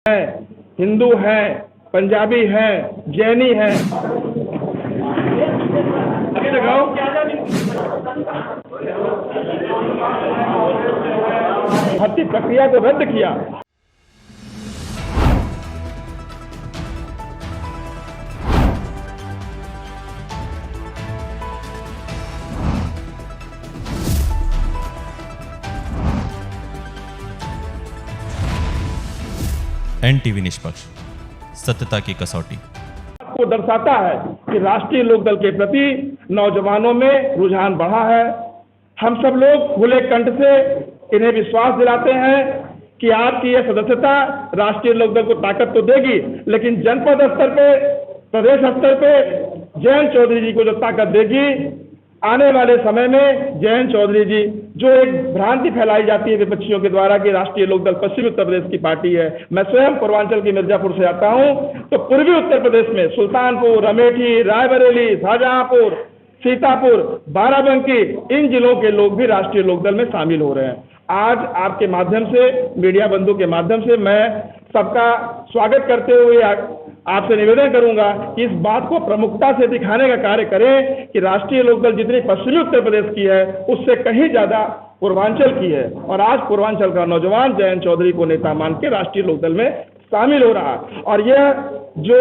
हैं, हिंदू हैं, पंजाबी हैं, जैनी हैं। अभी लगाओ भर्ती प्रक्रिया को रद्द किया। NTV निष्पक्ष, सत्यता की कसौटी को दर्शाता है कि राष्ट्रीय लोकदल के प्रति नौजवानों में रुझान बढ़ा है। हम सब लोग खुले कंठ से इन्हें विश्वास दिलाते हैं कि आपकी यह सदस्यता राष्ट्रीय लोकदल को ताकत तो देगी, लेकिन जनपद स्तर पे, प्रदेश स्तर पे जयंत चौधरी जी को जो ताकत देगी, आने वाले समय में जयंत चौधरी जी, जो एक भ्रांति फैलाई जाती है विपक्षियों के द्वारा कि राष्ट्रीय लोकदल पश्चिमी उत्तर प्रदेश की पार्टी है। मैं स्वयं पूर्वांचल की मिर्जापुर से आता हूं, तो पूर्वी उत्तर प्रदेश में सुल्तानपुर, अमेठी, रायबरेली, शाहजहांपुर, सीतापुर, बाराबंकी, इन जिलों के लोग भी राष्ट्रीय लोकदल में शामिल हो रहे हैं। आज आपके माध्यम से, मीडिया बंधु के माध्यम से मैं सबका स्वागत करते हुए आपसे निवेदन करूंगा कि इस बात को प्रमुखता से दिखाने का कार्य करें कि राष्ट्रीय लोकदल जितनी पश्चिमी उत्तर प्रदेश की है, उससे कहीं ज्यादा पूर्वांचल की है। और आज पूर्वांचल का नौजवान जयंत चौधरी को नेता मान के राष्ट्रीय लोकदल में शामिल हो रहा है। और यह जो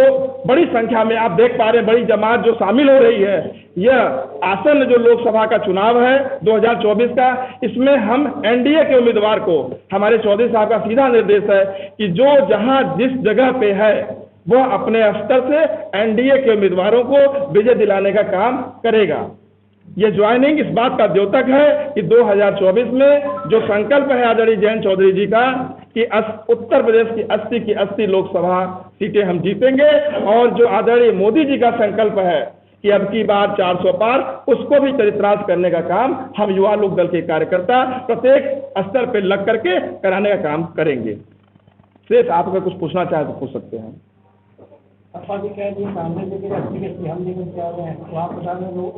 बड़ी संख्या में आप देख पा रहे हैं, बड़ी जमात जो शामिल हो रही है, यह आसन्न जो लोकसभा का चुनाव है 2024 का, इसमें हम एनडीए के उम्मीदवार को, हमारे चौधरी साहब का सीधा निर्देश है कि जो जहां जिस जगह पे है वह अपने स्तर से एनडीए के उम्मीदवारों को विजय दिलाने का काम करेगा। यह ज्वाइनिंग इस बात का द्योतक है कि 2024 में जो संकल्प है आदरणीय जयंत चौधरी जी का कि उत्तर प्रदेश की 80 की 80 लोकसभा सीटें हम जीतेंगे, और जो आदरणीय मोदी जी का संकल्प है कि अब की बार 400 पार, उसको भी चरितार्थ करने का काम हम युवा लोकदल के कार्यकर्ता प्रत्येक स्तर पर लग करके कराने का काम करेंगे। शेष आप अगर कुछ पूछना चाहे तो पूछ सकते हैं। अपा जी कह दिए सामने से कि हम लेकर के आ रहे हैं, तो आप बता दें लोग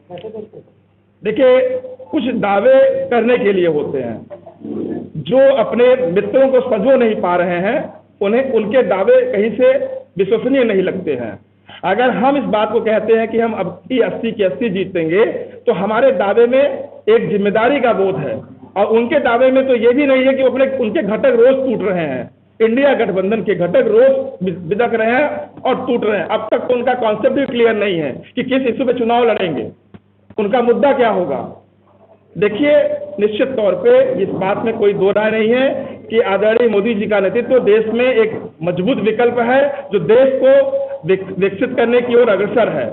कैसे देखते हैं? देखिए, कुछ दावे करने के लिए होते हैं, जो अपने मित्रों को समझो नहीं पा रहे हैं, उन्हें उनके दावे कहीं से विश्वसनीय नहीं लगते हैं। अगर हम इस बात को कहते हैं कि हम अब की 80 की 80 जीतेंगे, तो हमारे दावे में एक जिम्मेदारी का बोध है, और उनके दावे में तो ये भी नहीं है कि उनके घटक रोज टूट रहे हैं। इंडिया गठबंधन के घटक रोज बिदक रहे हैं और टूट रहे हैं। अब तक तो उनका कॉन्सेप्ट भी क्लियर नहीं है कि किस इश्यू पे चुनाव लड़ेंगे, उनका मुद्दा क्या होगा। देखिए, निश्चित तौर पे इस बात में कोई दो राय नहीं है कि आदरणीय मोदी जी का नेतृत्व देश में एक मजबूत विकल्प है, जो देश को विकसित करने की ओर अग्रसर है।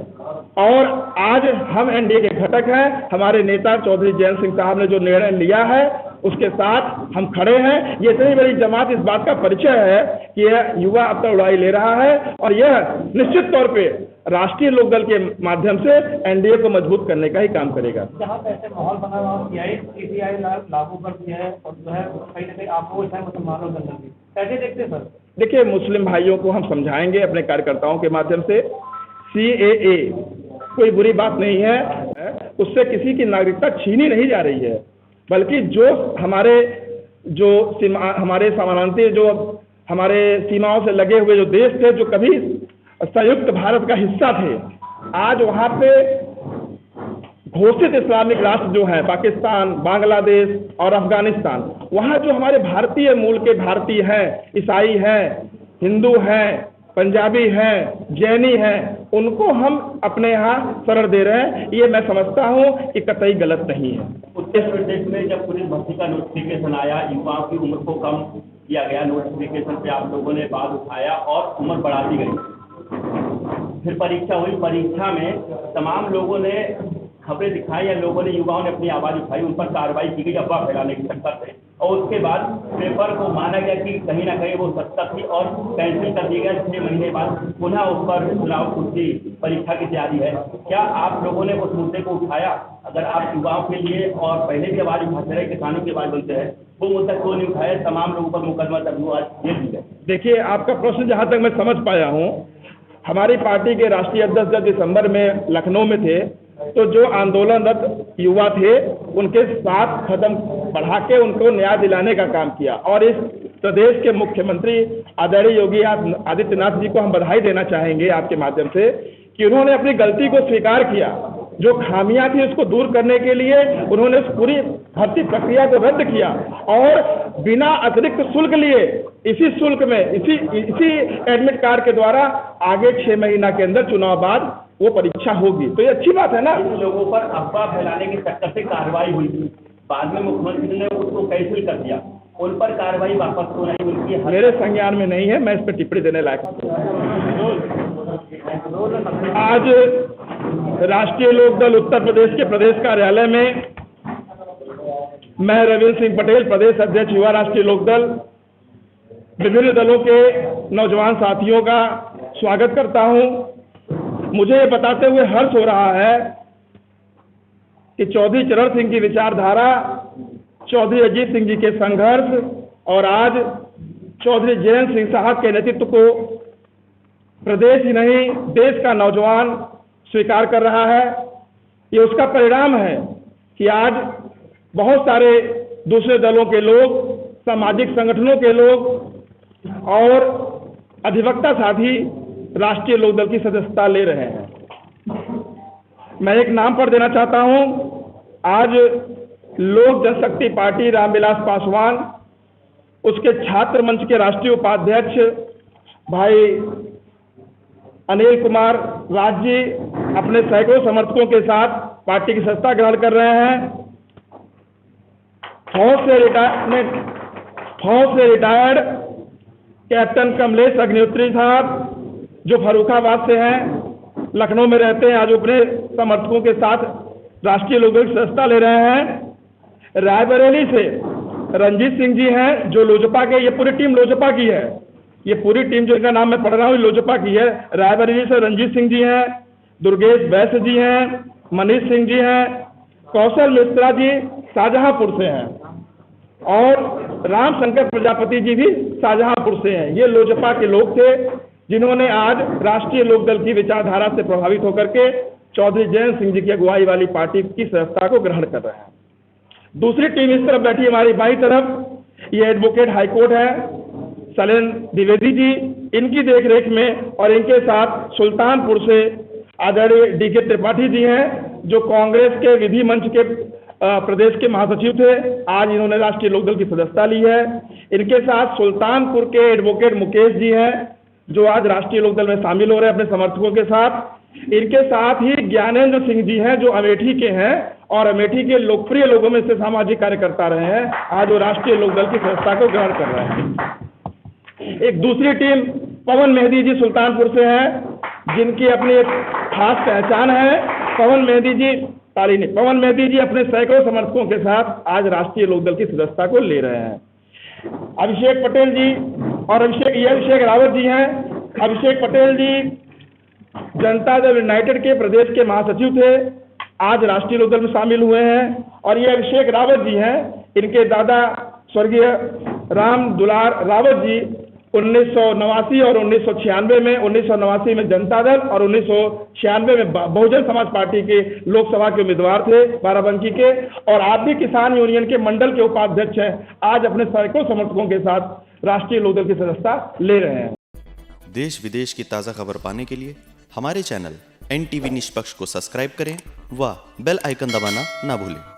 और आज हम एनडीए के घटक हैं। हमारे नेता चौधरी जयंत सिंह साहब ने जो निर्णय लिया है, उसके साथ हम खड़े हैं। ये इतनी बड़ी जमात इस बात का परिचय है कि यह युवा अब तक उड़ाई ले रहा है, और यह निश्चित तौर पे राष्ट्रीय लोकदल के माध्यम से एनडीए को मजबूत करने का ही काम करेगा। जहाँ पे ऐसे माहौल बना हुआ, सीसीआई लागू कर दिया है, और जो है कहीं ना कहीं आपको मुसलमानों के अंदर भी कैसे देखते हैं सर? देखिए, मुस्लिम भाइयों को हम समझाएंगे अपने कार्यकर्ताओं के माध्यम से। CAA कोई बुरी बात नहीं है, उससे किसी की नागरिकता छीनी नहीं जा रही है, बल्कि जो हमारे समानांतर जो हमारे सीमाओं से लगे हुए जो देश थे, जो कभी संयुक्त भारत का हिस्सा थे, आज वहाँ पे घोषित इस्लामिक राष्ट्र जो है पाकिस्तान, बांग्लादेश और अफगानिस्तान, वहाँ जो हमारे भारतीय मूल के भारतीय हैं, ईसाई हैं, हिंदू हैं, पंजाबी हैं, जैनी हैं, उनको हम अपने यहाँ शरण दे रहे हैं। ये मैं समझता हूँ कि कतई गलत नहीं है। उत्तर प्रदेश में जब पुलिस भर्ती का नोटिफिकेशन आया, युवाओं की उम्र को कम किया गया, नोटिफिकेशन पे आप लोगों ने बात उठाया और उम्र बढ़ा दी गई। फिर परीक्षा हुई, परीक्षा में तमाम लोगों ने खबरें दिखाई, या लोगों ने, युवाओं ने अपनी आवाज़ उठाई, उन पर कार्रवाई की गई अफवाह फैलाने की चक्कर से, और उसके बाद पेपर को माना गया कि कहीं ना कहीं वो सत्ता थी और कैंसिल कर दिया गया। 6 महीने बाद पुनः उस पर चुनाव की परीक्षा की तैयारी है। क्या आप लोगों ने उस मुद्दे को उठाया? अगर आप युवाओं के लिए और पहले भी आवाज़ उठाते रहे, किसानों की आवाज़ बनते हैं, वो मुद्दा क्यों नहीं उठाया? तमाम लोगों पर मुकदमा दर्ज हुआ, जेल भी गए। देखिए, आपका प्रश्न जहाँ तक मैं समझ पाया हूँ, हमारी पार्टी के राष्ट्रीय अध्यक्ष जब दिसंबर में लखनऊ में थे, तो जो आंदोलनरत युवा थे उनके साथ कदम बढ़ा के उनको न्याय दिलाने का काम किया। और इस प्रदेश के मुख्यमंत्री आदरणीय योगी आदित्यनाथ जी को हम बधाई देना चाहेंगे आपके माध्यम से कि उन्होंने अपनी गलती को स्वीकार किया। जो खामियां थी उसको दूर करने के लिए उन्होंने उस पूरी भर्ती प्रक्रिया को रद्द किया और बिना अतिरिक्त शुल्क लिए इसी शुल्क में इसी एडमिट कार्ड के द्वारा आगे 6 महीना के अंदर चुनाव बाद वो परीक्षा होगी। तो ये अच्छी बात है ना। इन लोगों पर अफवाह फैलाने के चक्कर से कार्रवाई हुई थी, बाद में मुख्यमंत्री ने उसको कैंसिल कर दिया, उन पर कार्रवाई वापस हो रही उनकी मेरे संज्ञान में नहीं है, मैं इस पर टिप्पणी देने लायक आज राष्ट्रीय लोकदल उत्तर प्रदेश के प्रदेश कार्यालय में मैं रविंद्र सिंह पटेल, प्रदेश अध्यक्ष युवा राष्ट्रीय लोकदल, विभिन्न दलों के नौजवान साथियों का स्वागत करता हूं। मुझे ये बताते हुए हर्ष हो रहा है कि चौधरी चरण सिंह की विचारधारा, चौधरी अजीत सिंह जी के संघर्ष और आज चौधरी जयंत सिंह साहब के नेतृत्व को प्रदेश ही नहीं देश का नौजवान स्वीकार कर रहा है। ये उसका परिणाम है कि आज बहुत सारे दूसरे दलों के लोग, सामाजिक संगठनों के लोग और अधिवक्ता साथी राष्ट्रीय लोकदल की सदस्यता ले रहे हैं। मैं एक नाम पर देना चाहता हूं। आज लोक जनशक्ति पार्टी रामविलास पासवान, उसके छात्र मंच के राष्ट्रीय उपाध्यक्ष भाई अनिल कुमार राज जी अपने सैकड़ों समर्थकों के साथ पार्टी की सदस्यता ग्रहण कर रहे हैं। फौज से रिटायर्ड कैप्टन कमलेश अग्निहोत्री साहब जो फर्रुखाबाद से हैं, लखनऊ में रहते हैं, आज अपने समर्थकों के साथ राष्ट्रीय लोकदल की सदस्यता ले रहे हैं। रायबरेली से रंजीत सिंह जी हैं जो लोजपा के, ये पूरी टीम लोजपा की है, ये पूरी टीम जिनका नाम मैं पढ़ रहा हूँ लोजपा की है। रायबरेली से रंजीत सिंह जी हैं, दुर्गेश वैश्य जी हैं, मनीष सिंह जी हैं, कौशल मिश्रा जी शाहजहांपुर से हैं और राम शंकर प्रजापति जी भी शाहजहांपुर से हैं। ये लोजपा के लोग थे जिन्होंने आज राष्ट्रीय लोकदल की विचारधारा से प्रभावित होकर के चौधरी जयंत सिंह जी की अगुवाई वाली पार्टी की सदस्यता को ग्रहण कर रहे हैं। दूसरी टीम इस तरफ बैठी हमारी बाईं तरफ, ये एडवोकेट हाईकोर्ट है शैलेंद्र द्विवेदी जी, इनकी देखरेख में, और इनके साथ सुल्तानपुर से आदरणीय DK त्रिपाठी जी हैं जो कांग्रेस के विधि मंच के प्रदेश के महासचिव थे, आज इन्होंने राष्ट्रीय लोकदल की सदस्यता ली है। इनके साथ सुल्तानपुर के एडवोकेट मुकेश जी हैं जो आज राष्ट्रीय लोकदल में शामिल हो रहे हैं अपने समर्थकों के साथ। इनके साथ ही ज्ञानेंद्र सिंह जी हैं जो अमेठी के हैं और अमेठी के लोकप्रिय लोगों में से सामाजिक कार्यकर्ता रहे हैं, आज वो राष्ट्रीय लोकदल की सदस्यता को ग्रहण कर रहे हैं। एक दूसरी टीम पवन मेहदी जी सुल्तानपुर से हैं जिनकी अपनी एक खास पहचान है। पवन मेहदी जी अपने सैकड़ों समर्थकों के साथ आज राष्ट्रीय लोकदल की सदस्यता को ले रहे हैं। अभिषेक पटेल जी और अभिषेक रावत जी हैं। अभिषेक पटेल जी जनता दल यूनाइटेड के प्रदेश के महासचिव थे, आज राष्ट्रीय लोकदल में शामिल हुए हैं। और ये अभिषेक रावत जी हैं, इनके दादा स्वर्गीय राम दुलार रावत जी 1989 और 1996 में, 1989 में जनता दल और 1996 में बहुजन समाज पार्टी के लोकसभा के उम्मीदवार थे बाराबंकी के, और आप भी किसान यूनियन के मंडल के उपाध्यक्ष हैं, आज अपने सैकड़ों समर्थकों के साथ राष्ट्रीय लोकदल की सदस्यता ले रहे हैं। देश विदेश की ताज़ा खबर पाने के लिए हमारे चैनल NTV निष्पक्ष को सब्सक्राइब करें व बेल आइकन दबाना ना भूलें।